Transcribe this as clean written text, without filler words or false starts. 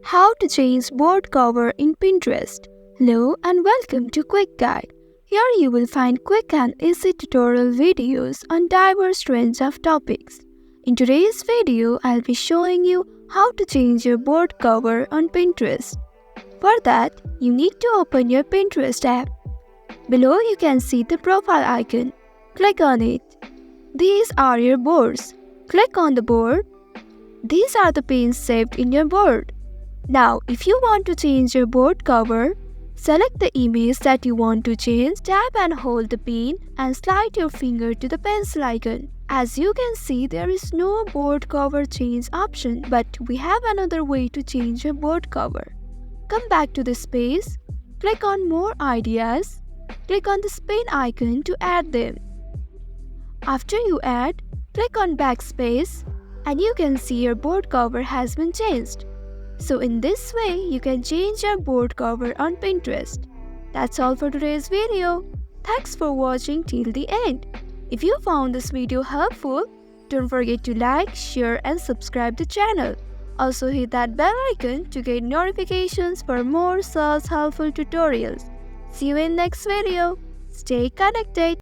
How to change board cover in Pinterest. Hello and welcome to Quick Guide. Here you will find quick and easy tutorial videos on diverse range of topics. In today's video, I'll be showing you how to change your board cover on Pinterest. For that, you need to open your Pinterest app. Below you can see the profile icon. Click on it. These are your boards. Click on the board. These are the pins saved in your board. Now, if you want to change your board cover, select the image that you want to change, tap and hold the pin and slide your finger to the pencil icon. As you can see, there is no board cover change option, but we have another way to change your board cover. Come back to this page, click on More Ideas, click on the spin icon to add them. After you add, click on Backspace and you can see your board cover has been changed. So in this way, you can change your board cover on Pinterest. That's all for today's video. Thanks for watching till the end. If you found this video helpful, don't forget to like, share and subscribe the channel. Also hit that bell icon to get notifications for more such helpful tutorials. See you in next video. Stay connected.